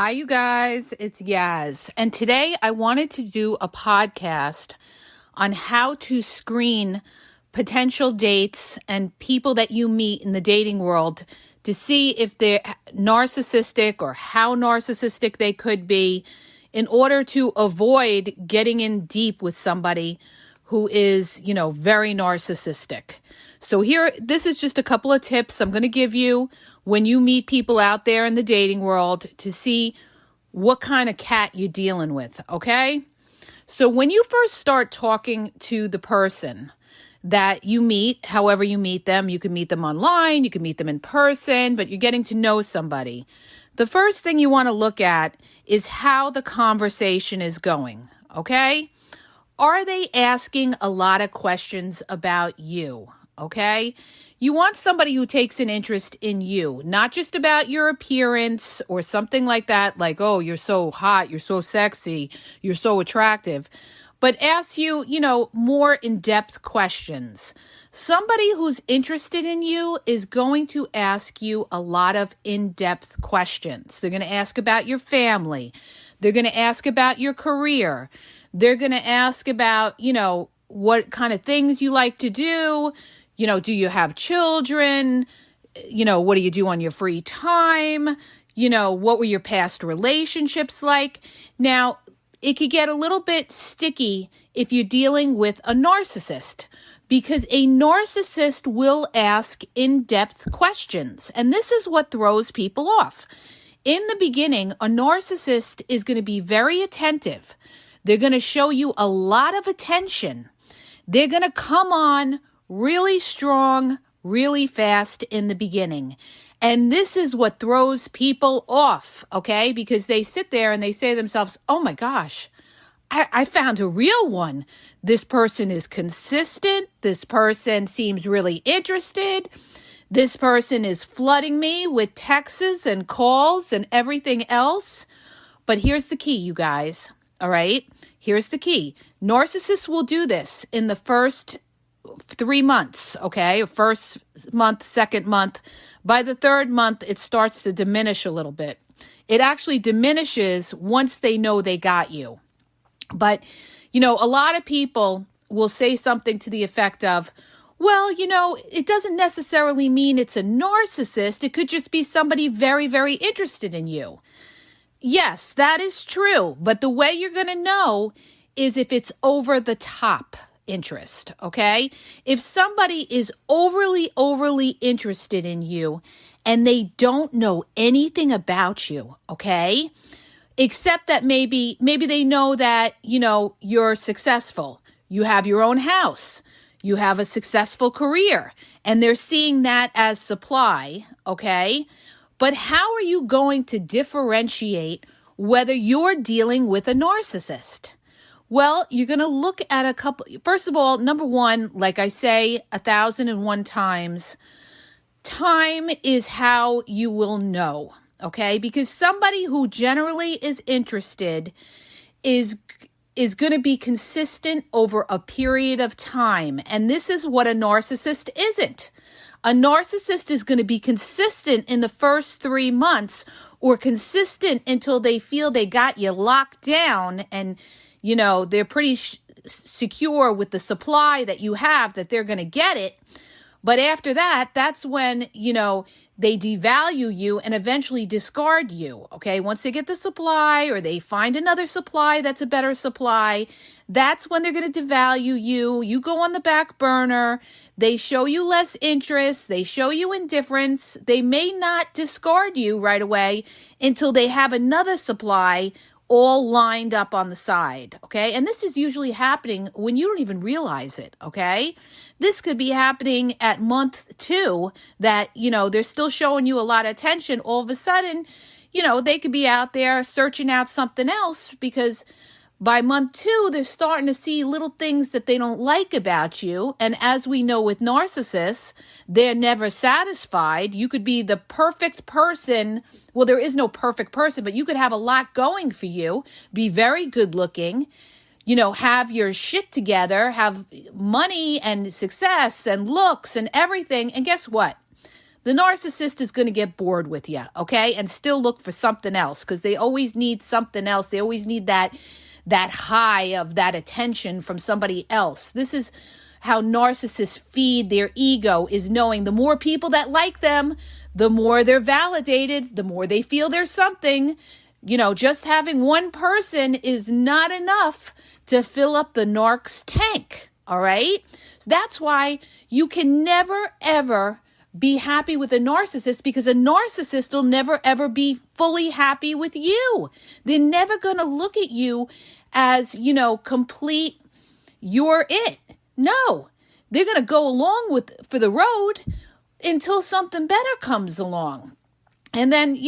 Hi, you guys. It's Yaz. And today I wanted to do a podcast on how to screen potential dates and people that you meet in the dating world to see if they're narcissistic or how narcissistic they could be in order to avoid getting in deep with somebody who is, very narcissistic. So this is just a couple of tips I'm going to give you when you meet people out there in the dating world to see what kind of cat you're dealing with, okay? So when you first start talking to the person that you meet, however you meet them, you can meet them online, you can meet them in person, but you're getting to know somebody. The first thing you want to look at is how the conversation is going, okay? Are they asking a lot of questions about you? Okay? You want somebody who takes an interest in you, not just about your appearance or something like that, like, oh, you're so hot, you're so sexy, you're so attractive, but asks you, more in-depth questions. Somebody who's interested in you is going to ask you a lot of in-depth questions. They're going to ask about your family. They're going to ask about your career. They're going to ask about, what kind of things you like to do. Do you have children? What do you do on your free time? What were your past relationships like? Now, it could get a little bit sticky if you're dealing with a narcissist, because a narcissist will ask in-depth questions. And this is what throws people off. In the beginning, a narcissist is going to be very attentive. They're going to show you a lot of attention. They're going to come on really strong, really fast in the beginning. And this is what throws people off, okay? Because they sit there and they say to themselves, oh my gosh, I found a real one. This person is consistent. This person seems really interested. This person is flooding me with texts and calls and everything else. But here's the key, you guys. All right? Here's the key. Narcissists will do this in the first 3 months, okay? First month, second month. By the third month, it starts to diminish a little bit. It actually diminishes once they know they got you. But, a lot of people will say something to the effect of, well, it doesn't necessarily mean it's a narcissist. It could just be somebody very, very interested in you. Yes, that is true. But the way you're going to know is if it's over the top interest, okay? If somebody is overly interested in you and they don't know anything about you, okay? Except that maybe they know that, you're successful. You have your own house. You have a successful career. And they're seeing that as supply, okay? But how are you going to differentiate whether you're dealing with a narcissist? Well, you're going to look at a couple. First of all, number one, like I say 1,001 times, time is how you will know, okay? Because somebody who generally is interested is going to be consistent over a period of time. And this is what a narcissist isn't. A narcissist is going to be consistent in the first 3 months or consistent until they feel they got you locked down and, they're pretty secure with the supply that you have, that they're going to get it. But after that, that's when, they devalue you and eventually discard you, okay? Once they get the supply or they find another supply that's a better supply, that's when they're going to devalue you. You go on the back burner. They show you less interest. They show you indifference. They may not discard you right away until they have another supply all lined up on the side, okay? And this is usually happening when you don't even realize it, okay? This could be happening at month 2 that, they're still showing you a lot of attention. All of a sudden, they could be out there searching out something else because by month 2, they're starting to see little things that they don't like about you. And as we know with narcissists, they're never satisfied. You could be the perfect person. Well, there is no perfect person, but you could have a lot going for you, be very good looking, have your shit together, have money and success and looks and everything. And guess what? the narcissist is going to get bored with you, okay? And still look for something else, because they always need something else. They always need that high of that attention from somebody else. This is how narcissists feed their ego, is knowing the more people that like them, the more they're validated, the more they feel there's something. Just having one person is not enough to fill up the narc's tank, all right? That's why you can never, ever be happy with a narcissist, because a narcissist will never, ever be fully happy with you. They're never going to look at you as, complete, you're it. No, they're going to go along for the road until something better comes along. And then,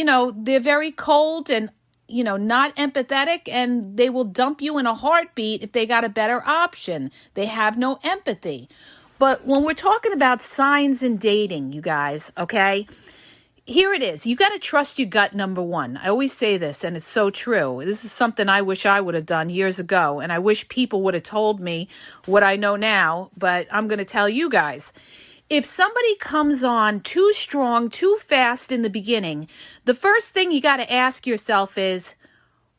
they're very cold and, not empathetic, and they will dump you in a heartbeat if they got a better option. They have no empathy. But when we're talking about signs in dating, you guys, okay, here it is. You got to trust your gut, number one. I always say this, and it's so true. This is something I wish I would have done years ago, and I wish people would have told me what I know now, but I'm going to tell you guys. If somebody comes on too strong, too fast in the beginning, the first thing you got to ask yourself is,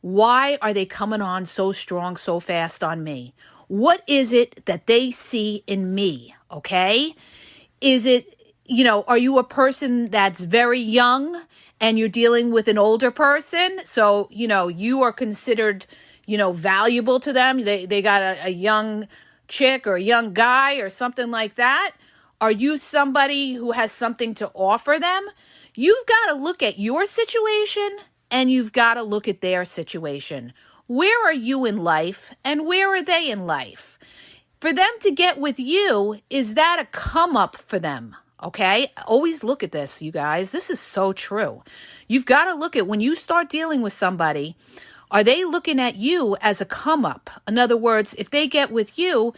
why are they coming on so strong, so fast on me? What is it that they see in me, okay? Is it, are you a person that's very young and you're dealing with an older person? So, you are considered, valuable to them. They got a young chick or a young guy or something like that. Are you somebody who has something to offer them? You've got to look at your situation and you've got to look at their situation. Where are you in life and where are they in life? For them to get with you, is that a come up for them? Okay? Always look at this, you guys. This is so true. You've got to look at when you start dealing with somebody, are they looking at you as a come up? In other words, if they get with you,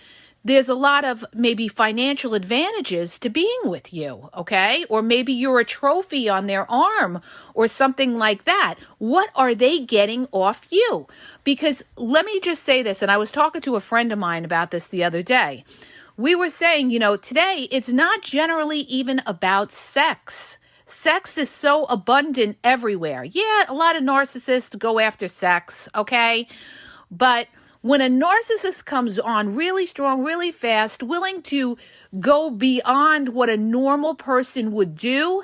there's a lot of maybe financial advantages to being with you, okay? Or maybe you're a trophy on their arm or something like that. What are they getting off you? Because let me just say this, and I was talking to a friend of mine about this the other day. We were saying, today it's not generally even about sex. Sex is so abundant everywhere. Yeah, a lot of narcissists go after sex, okay? But when a narcissist comes on really strong, really fast, willing to go beyond what a normal person would do,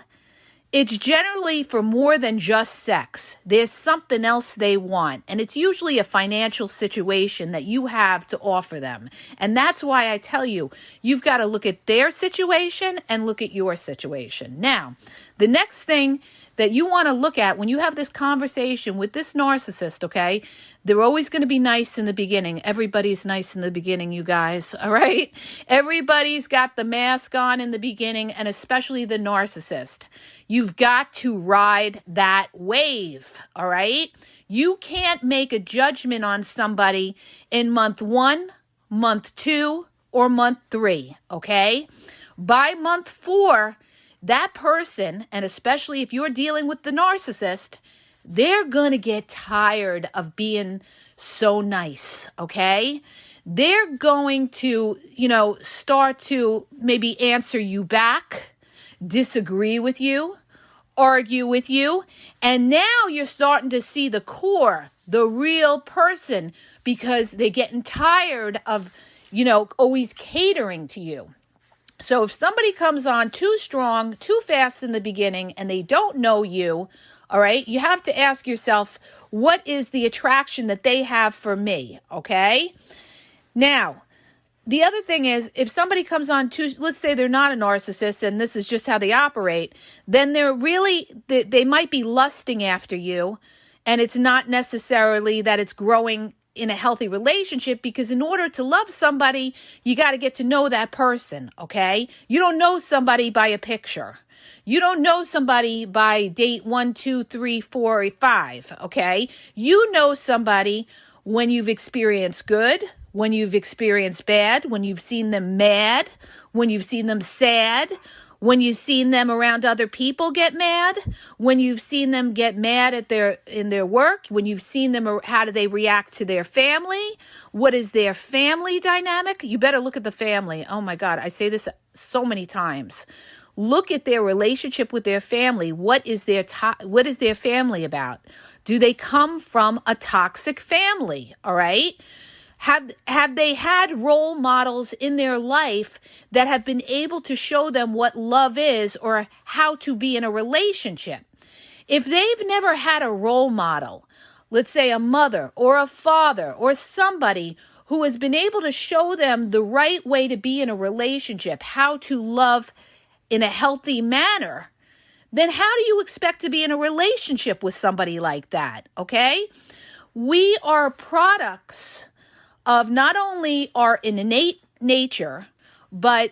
it's generally for more than just sex. There's something else they want, and it's usually a financial situation that you have to offer them. And that's why I tell you, you've got to look at their situation and look at your situation. Now, the next thing that you want to look at when you have this conversation with this narcissist, okay? They're always going to be nice in the beginning. Everybody's nice in the beginning, you guys, all right? Everybody's got the mask on in the beginning, and especially the narcissist. You've got to ride that wave, all right? You can't make a judgment on somebody in month 1, month 2, or month 3, okay? By month 4, that person, and especially if you're dealing with the narcissist, they're going to get tired of being so nice, okay? They're going to, start to maybe answer you back, disagree with you, argue with you, and now you're starting to see the core, the real person, because they're getting tired of, always catering to you. So if somebody comes on too strong, too fast in the beginning, and they don't know you, all right, you have to ask yourself, what is the attraction that they have for me, okay? Now, the other thing is, if somebody comes on too, let's say they're not a narcissist, and this is just how they operate, then they might be lusting after you, and it's not necessarily that it's growing in a healthy relationship, because in order to love somebody, you got to get to know that person, okay? You don't know somebody by a picture. You don't know somebody by date 1, 2, 3, 4, or 5, okay? You know somebody when you've experienced good, when you've experienced bad, when you've seen them mad, when you've seen them sad, when you've seen them around other people get mad, when you've seen them get mad in their work, when you've seen them, how do they react to their family? What is their family dynamic? You better look at the family. Oh my God, I say this so many times. Look at their relationship with their family. What is their family about? Do they come from a toxic family? All right. Have they had role models in their life that have been able to show them what love is or how to be in a relationship? If they've never had a role model, let's say a mother or a father or somebody who has been able to show them the right way to be in a relationship, how to love in a healthy manner, then how do you expect to be in a relationship with somebody like that? Okay? We are products of not only our innate nature, but,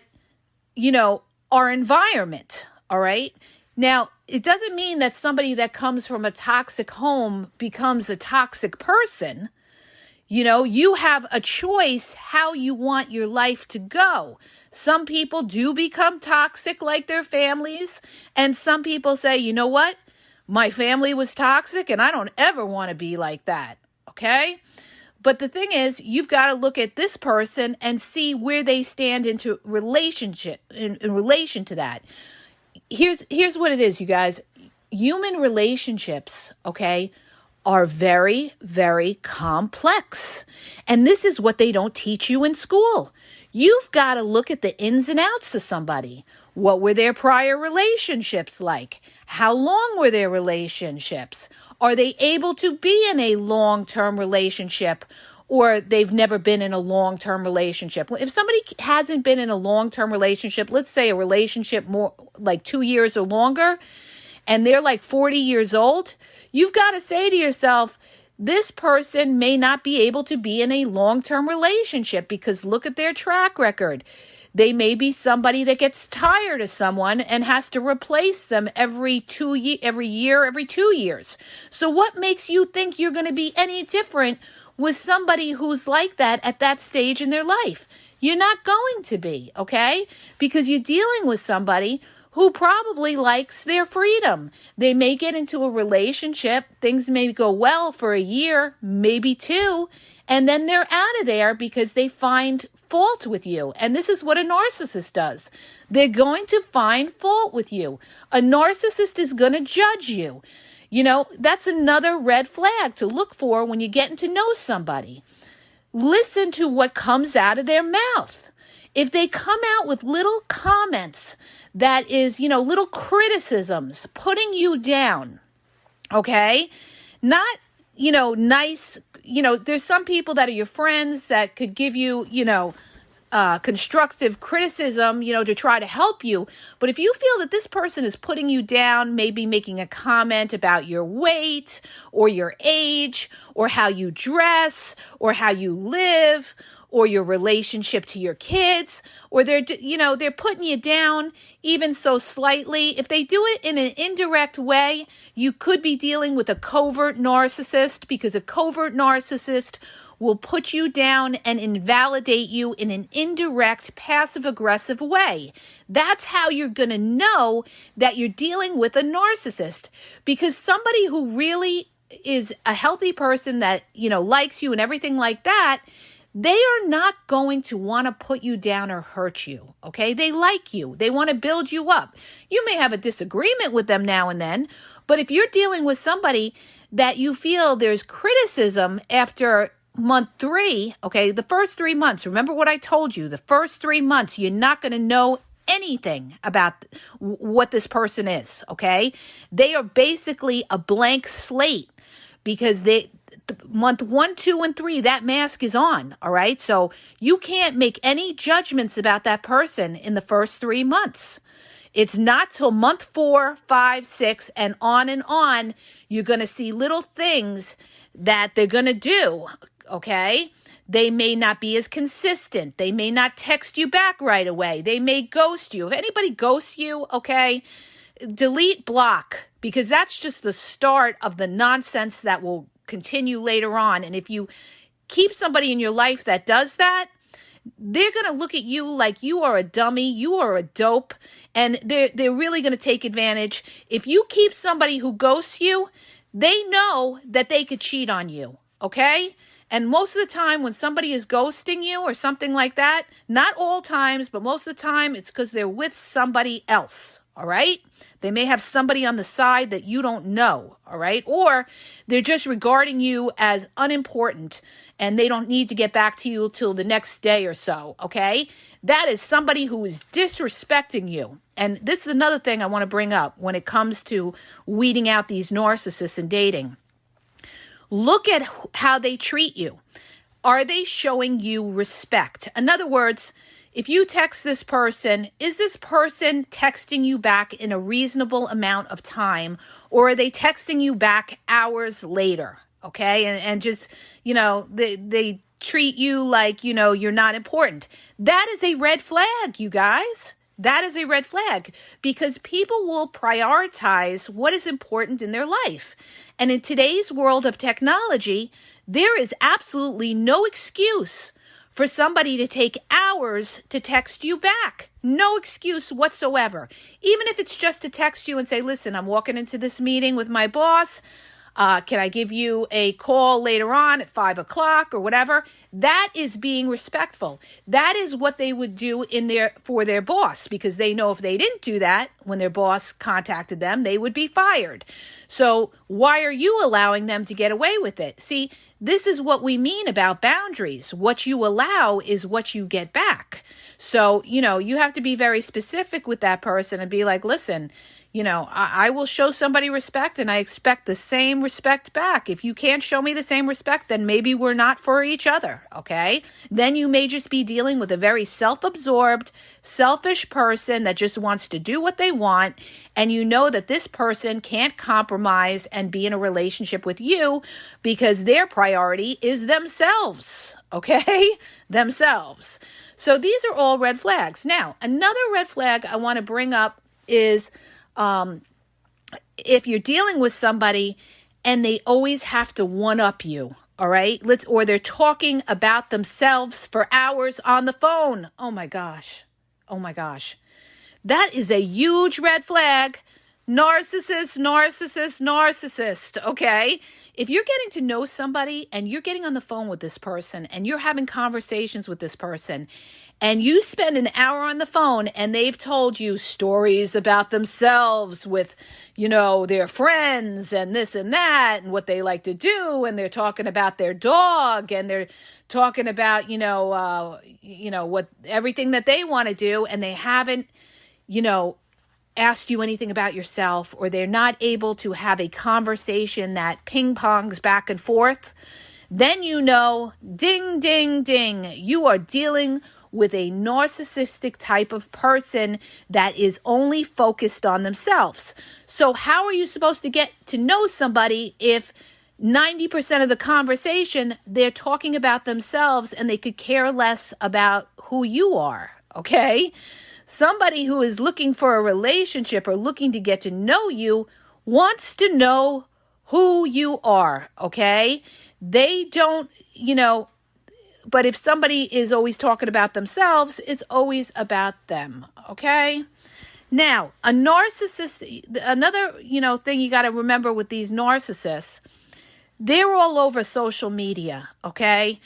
our environment, all right? Now, it doesn't mean that somebody that comes from a toxic home becomes a toxic person. You have a choice how you want your life to go. Some people do become toxic like their families, and some people say, you know what? My family was toxic, and I don't ever want to be like that, okay? But the thing is, you've got to look at this person and see where they stand into relationship in relation to that. Here's what it is, you guys. Human relationships, okay, are very, very complex. And this is what they don't teach you in school. You've got to look at the ins and outs of somebody. What were their prior relationships like? How long were their relationships? Are they able to be in a long-term relationship, or they've never been in a long-term relationship? If somebody hasn't been in a long-term relationship, let's say a relationship more like 2 years or longer, and they're like 40 years old, you've got to say to yourself, this person may not be able to be in a long-term relationship because look at their track record. They may be somebody that gets tired of someone and has to replace them every 2 years. So what makes you think you're going to be any different with somebody who's like that at that stage in their life? You're not going to be, okay? Because you're dealing with somebody who probably likes their freedom. They may get into a relationship, things may go well for a year, maybe 2, and then they're out of there because they find fault with you. And this is what a narcissist does. They're going to find fault with you. A narcissist is going to judge you. That's another red flag to look for when you're getting to know somebody. Listen to what comes out of their mouth. If they come out with little comments that is, little criticisms, putting you down, okay? Not, nice, there's some people that are your friends that could give you, constructive criticism, to try to help you. But if you feel that this person is putting you down, maybe making a comment about your weight or your age or how you dress or how you live or your relationship to your kids, or they're putting you down even so slightly. If they do it in an indirect way, you could be dealing with a covert narcissist, because a covert narcissist will put you down and invalidate you in an indirect, passive-aggressive way. That's how you're going to know that you're dealing with a narcissist, because somebody who really is a healthy person that, likes you and everything like that, they are not going to want to put you down or hurt you, okay? They like you. They want to build you up. You may have a disagreement with them now and then, but if you're dealing with somebody that you feel there's criticism after month 3, okay, the first 3 months, remember what I told you, the first 3 months, you're not going to know anything about what this person is, okay? They are basically a blank slate, because month 1, 2, and 3, that mask is on, all right? So you can't make any judgments about that person in the first 3 months. It's not till month 4, 5, 6, and on you're going to see little things that they're going to do, okay? They may not be as consistent. They may not text you back right away. They may ghost you. If anybody ghosts you, okay, delete, block, because that's just the start of the nonsense that will continue later on. And if you keep somebody in your life that does that, they're going to look at you like you are a dummy, you are a dope, and they're really going to take advantage. If you keep somebody who ghosts you, they know that they could cheat on you, okay? And most of the time when somebody is ghosting you or something like that, not all times, but most of the time, it's because they're with somebody else. All right. They may have somebody on the side that you don't know. All right. Or they're just regarding you as unimportant and they don't need to get back to you till the next day or so. Okay. That is somebody who is disrespecting you. And this is another thing I want to bring up when it comes to weeding out these narcissists in dating. Look at how they treat you. Are they showing you respect? In other words, if you text this person, is this person texting you back in a reasonable amount of time, or are they texting you back hours later? Okay. And just, they treat you like, you're not important. That is a red flag, you guys. That is a red flag because people will prioritize what is important in their life. And in today's world of technology, there is absolutely no excuse for somebody to take hours to text you back. No excuse whatsoever. Even if it's just to text you and say, listen, I'm walking into this meeting with my boss. Can I give you a call later on at 5 o'clock or whatever? That is being respectful. That is what they would do for their boss, because they know if they didn't do that when their boss contacted them, they would be fired. So why are you allowing them to get away with it? See, this is what we mean about boundaries. What you allow is what you get back. So, you have to be very specific with that person and be like, listen, I will show somebody respect and I expect the same respect back. If you can't show me the same respect, then maybe we're not for each other, okay? Then you may just be dealing with a very self-absorbed, selfish person that just wants to do what they want, and you know that this person can't compromise and be in a relationship with you because their priority is themselves, okay? Themselves. So these are all red flags. Now, another red flag I want to bring up is if you're dealing with somebody and they always have to one-up you, all right? Or they're talking about themselves for hours on the phone. Oh my gosh. That is a huge red flag. Narcissist, okay? If you're getting to know somebody and you're getting on the phone with this person and you're having conversations with this person and you spend an hour on the phone and they've told you stories about themselves with, their friends and this and that and what they like to do, and they're talking about their dog and they're talking about, what everything that they want to do, and they haven't, asked you anything about yourself, or they're not able to have a conversation that ping-pongs back and forth, then ding, ding, ding, you are dealing with a narcissistic type of person that is only focused on themselves. So how are you supposed to get to know somebody if 90% of the conversation they're talking about themselves and they could care less about who you are, okay? Somebody who is looking for a relationship or looking to get to know you wants to know who you are, okay? They don't, but if somebody is always talking about themselves, it's always about them, okay? Now, a narcissist, another, thing you got to remember with these narcissists, they're all over social media, okay?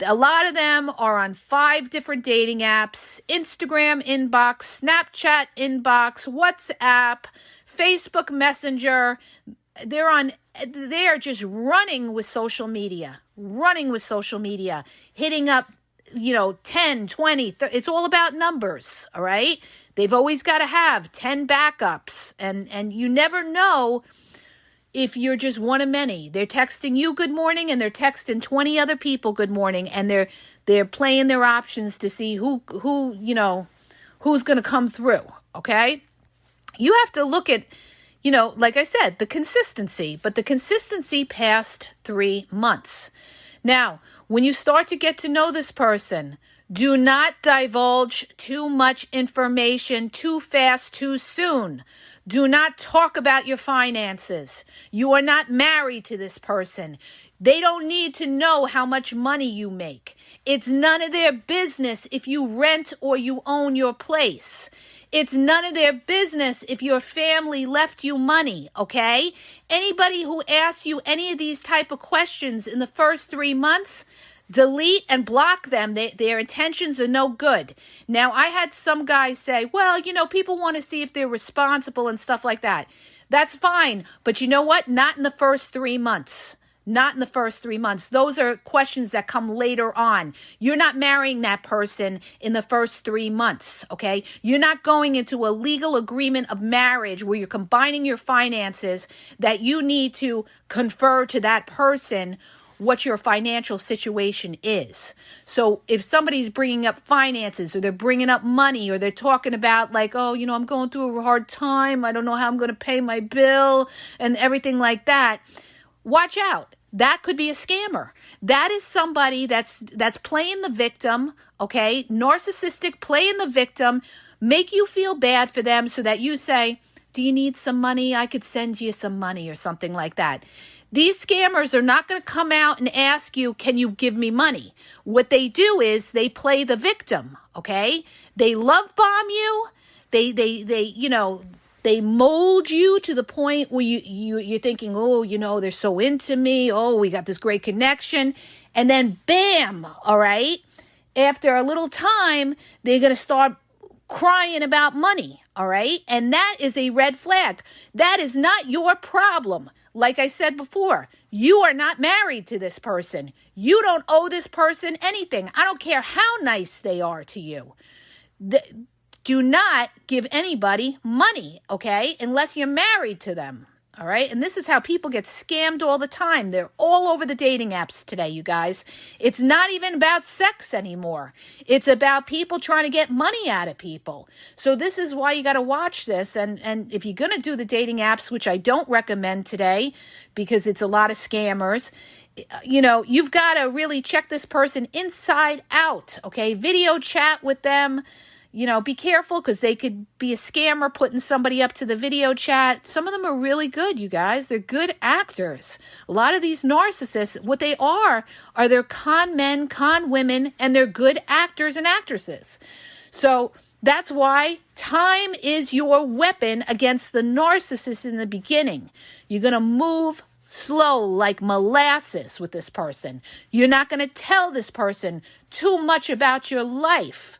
A lot of them are on 5 different dating apps: Instagram inbox, Snapchat inbox, WhatsApp, Facebook Messenger. They are just running with social media, hitting up, 10, 20, 30, it's all about numbers, all right? They've always got to have 10 backups, and you never know if you're just one of many. They're texting you good morning and they're texting 20 other people good morning, and they're playing their options to see who's going to come through, okay? You have to look at, like I said, the consistency, but the consistency past 3 months. Now, when you start to get to know this person, do not divulge too much information too fast, too soon. Do not talk about your finances. You are not married to this person. They don't need to know how much money you make. It's none of their business if you rent or you own your place. It's none of their business if your family left you money, okay? Anybody who asks you any of these type of questions in the first 3 months, delete and block them. Their intentions are no good. Now, I had some guys say, well, people want to see if they're responsible and stuff like that. That's fine. But you know what? Not in the first 3 months. Not in the first 3 months. Those are questions that come later on. You're not marrying that person in the first 3 months, okay? You're not going into a legal agreement of marriage where you're combining your finances that you need to confer to that person what your financial situation is. So if somebody's bringing up finances or they're bringing up money or they're talking about like, oh, I'm going through a hard time. I don't know how I'm going to pay my bill and everything like that. Watch out. That could be a scammer. That is somebody that's playing the victim, okay? Narcissistic, playing the victim, make you feel bad for them so that you say, do you need some money? I could send you some money or something like that. These scammers are not going to come out and ask you, can you give me money? What they do is they play the victim, okay? They love bomb you. They mold you to the point where you're thinking, oh, they're so into me. Oh, we got this great connection. And then bam, all right? After a little time, they're going to start crying about money, all right? And that is a red flag. That is not your problem. Like I said before, you are not married to this person. You don't owe this person anything. I don't care how nice they are to you. Do not give anybody money, okay? Unless you're married to them, all right? And this is how people get scammed all the time. They're all over the dating apps today, you guys. It's not even about sex anymore. It's about people trying to get money out of people. So this is why you got to watch this. And if you're going to do the dating apps, which I don't recommend today because it's a lot of scammers, you've got to really check this person inside out, okay? Video chat with them. Be careful because they could be a scammer putting somebody up to the video chat. Some of them are really good, you guys. They're good actors. A lot of these narcissists, what they are they're con men, con women, and they're good actors and actresses. So that's why time is your weapon against the narcissist in the beginning. You're going to move slow like molasses with this person. You're not going to tell this person too much about your life.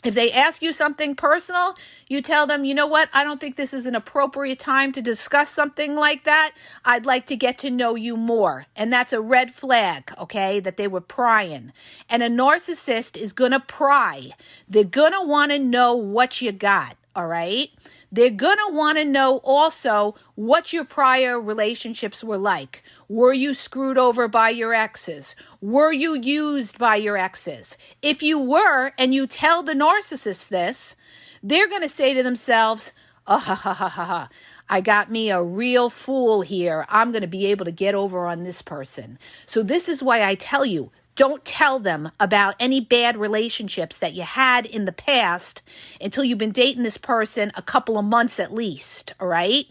If they ask you something personal, you tell them, you know what, I don't think this is an appropriate time to discuss something like that. I'd like to get to know you more. And that's a red flag, okay, that they were prying. And a narcissist is going to pry. They're going to want to know what you got, all right? They're going to want to know also what your prior relationships were like. Were you screwed over by your exes? Were you used by your exes? If you were, and you tell the narcissist this, they're going to say to themselves, oh, ha, ha, ha, ha, ha. I got me a real fool here. I'm going to be able to get over on this person. So this is why I tell you, don't tell them about any bad relationships that you had in the past until you've been dating this person a couple of months at least, all right?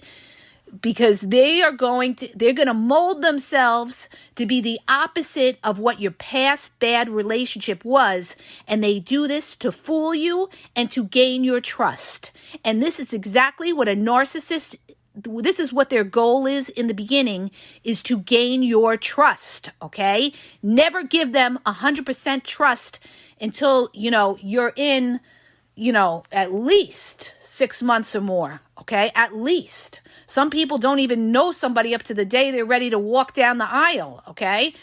Because they're going to mold themselves to be the opposite of what your past bad relationship was, and they do this to fool you and to gain your trust. And this is exactly what a narcissist, this is what their goal is in the beginning, is to gain your trust, okay? Never give them 100% trust until, you're in, at least 6 months or more, okay? At least. Some people don't even know somebody up to the day they're ready to walk down the aisle, okay?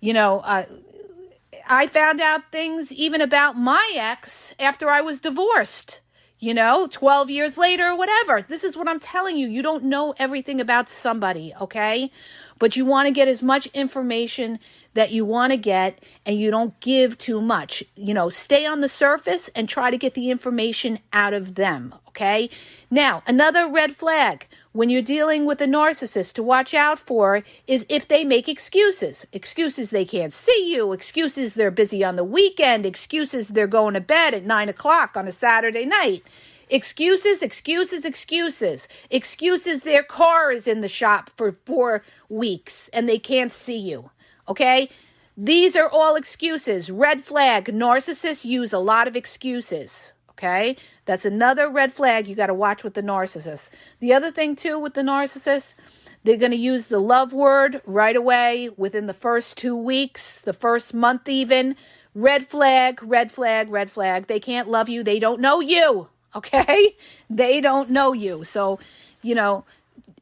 I found out things even about my ex after I was divorced. 12 years later or whatever. This is what I'm telling you. You don't know everything about somebody, okay? But you want to get as much information that you want to get, and you don't give too much. Stay on the surface and try to get the information out of them, okay? Now, another red flag when you're dealing with a narcissist to watch out for is if they make excuses. Excuses they can't see you. Excuses they're busy on the weekend. Excuses they're going to bed at 9 o'clock on a Saturday night. Excuses, excuses, excuses. Excuses their car is in the shop for 4 weeks and they can't see you. Okay? These are all excuses. Red flag. Narcissists use a lot of excuses. Okay? That's another red flag you got to watch with the narcissist. The other thing too with the narcissist, they're going to use the love word right away within the first 2 weeks, the first month even. Red flag, red flag, red flag. They can't love you. They don't know you. Okay? They don't know you. So,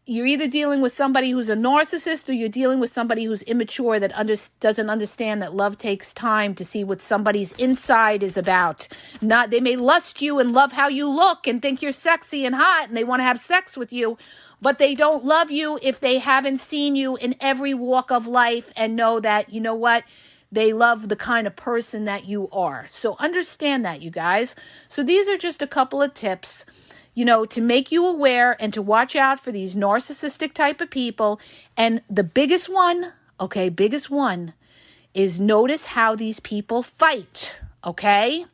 you're either dealing with somebody who's a narcissist or you're dealing with somebody who's immature that doesn't understand that love takes time to see what somebody's inside is about. They may lust you and love how you look and think you're sexy and hot and they want to have sex with you, but they don't love you if they haven't seen you in every walk of life and know that, you know what? They love the kind of person that you are. So understand that, you guys. So these are just a couple of tips, to make you aware and to watch out for these narcissistic type of people. And the biggest one is notice how these people fight, okay?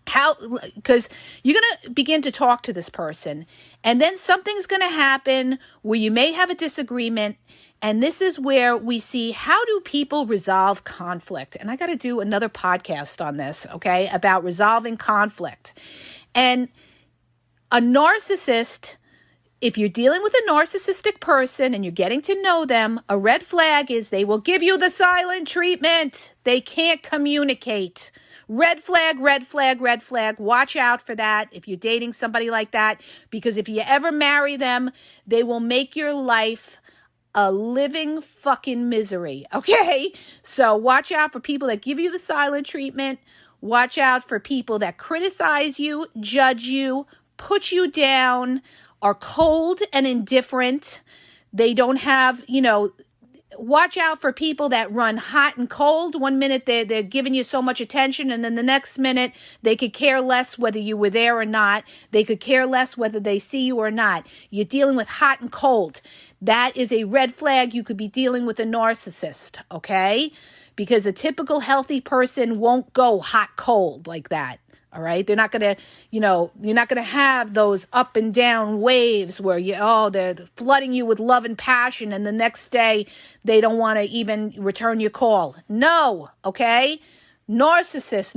Because you're going to begin to talk to this person and then something's going to happen where you may have a disagreement. And this is where we see how do people resolve conflict. And I got to do another podcast on this, okay, about resolving conflict. And a narcissist, if you're dealing with a narcissistic person and you're getting to know them, a red flag is they will give you the silent treatment. They can't communicate. Red flag, red flag, red flag. Watch out for that if you're dating somebody like that, because if you ever marry them, they will make your life a living fucking misery, okay? So watch out for people that give you the silent treatment. Watch out for people that criticize you, judge you, put you down, are cold and indifferent. They don't have, watch out for people that run hot and cold. 1 minute they're giving you so much attention, and then the next minute they could care less whether you were there or not. They could care less whether they see you or not. You're dealing with hot and cold. That is a red flag. You could be dealing with a narcissist, okay? Because a typical healthy person won't go hot cold like that. All right. They're not going to, you're not going to have those up and down waves where they're flooding you with love and passion. And the next day they don't want to even return your call. No. Okay. Narcissist.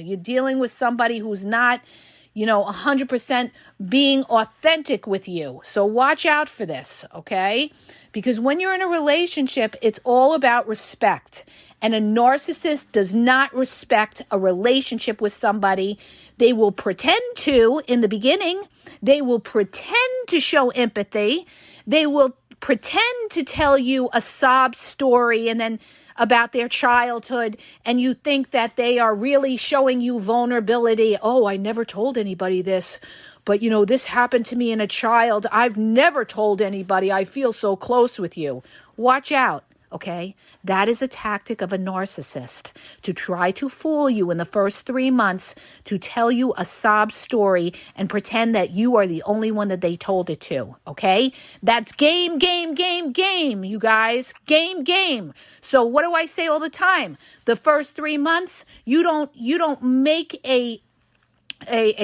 You're dealing with somebody who's not, 100% being authentic with you. So watch out for this. Okay. Because when you're in a relationship, it's all about respect. And a narcissist does not respect a relationship with somebody. They will pretend to in the beginning. They will pretend to show empathy. They will pretend to tell you a sob story and then about their childhood, and you think that they are really showing you vulnerability. Oh, I never told anybody this, but this happened to me in a child. I've never told anybody. I feel so close with you. Watch out. Okay, that is a tactic of a narcissist to try to fool you in the first 3 months, to tell you a sob story and pretend that you are the only one that they told it to. Okay, that's game, you guys. Game. So what do I say all the time? The first 3 months, you don't make a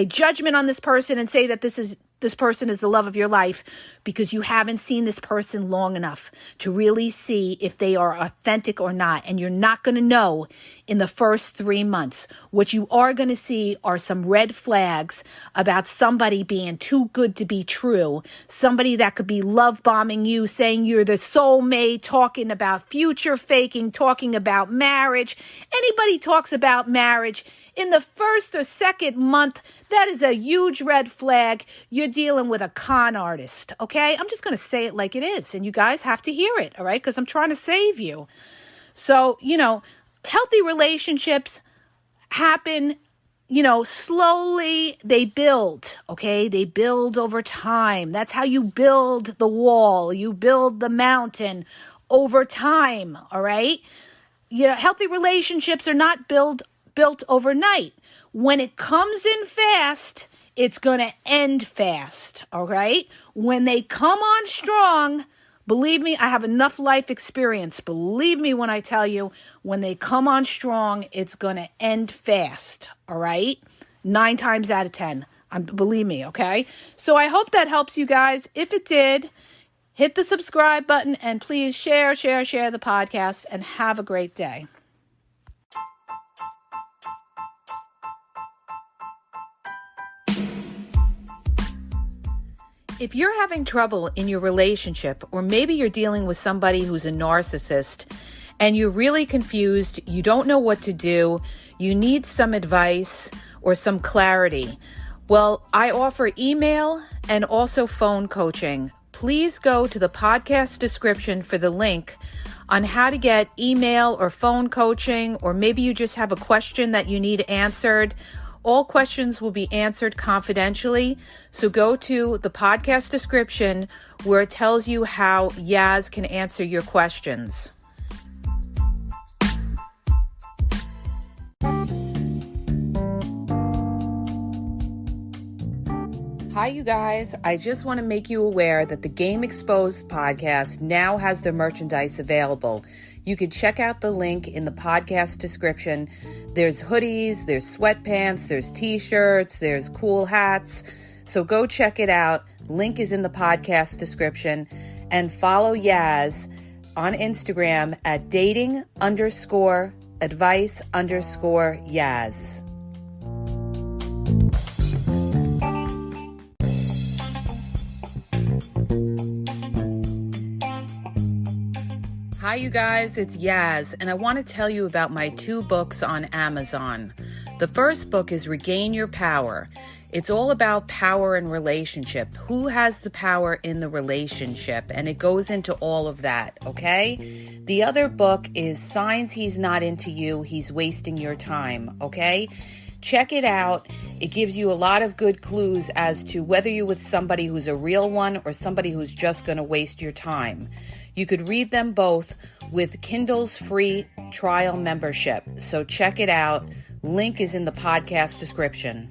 judgment on this person and say that this person is the love of your life, because you haven't seen this person long enough to really see if they are authentic or not. And you're not going to know in the first 3 months. What you are going to see are some red flags about somebody being too good to be true. Somebody that could be love bombing you, saying you're the soulmate, talking about future faking, talking about marriage. Anybody talks about marriage in the first or second month, that is a huge red flag. You're dealing with a con artist, okay? I'm just going to say it like it is, and you guys have to hear it, all right? Because I'm trying to save you. So, healthy relationships happen, slowly. They build, okay? They build over time. That's how you build the wall. You build the mountain over time, all right? Healthy relationships are not built overnight. When it comes in fast, it's going to end fast, all right? When they come on strong, believe me, I have enough life experience. Believe me when I tell you, when they come on strong, it's going to end fast, all right? 9 times out of 10. Believe me, okay? So I hope that helps you guys. If it did, hit the subscribe button and please share the podcast, and have a great day. If you're having trouble in your relationship, or maybe you're dealing with somebody who's a narcissist and you're really confused, you don't know what to do, you need some advice or some clarity, well, I offer email and also phone coaching. Please go to the podcast description for the link on how to get email or phone coaching, or maybe you just have a question that you need answered. All questions will be answered confidentially. So go to the podcast description where it tells you how Yaz can answer your questions. Hi, you guys. I just want to make you aware that the Game Exposed podcast now has their merchandise available. You can check out the link in the podcast description. There's hoodies, there's sweatpants, there's t-shirts, there's cool hats. So go check it out. Link is in the podcast description. And follow Yaz on Instagram at dating_advice_Yaz. Hi, you guys, it's Yaz, and I want to tell you about my 2 books on Amazon. The first book is Regain Your Power. It's all about power and relationship. Who has the power in the relationship? And it goes into all of that, okay? The other book is Signs He's Not Into You, He's Wasting Your Time, okay? Check it out. It gives you a lot of good clues as to whether you're with somebody who's a real one or somebody who's just going to waste your time. You could read them both with Kindle's free trial membership. So check it out. Link is in the podcast description.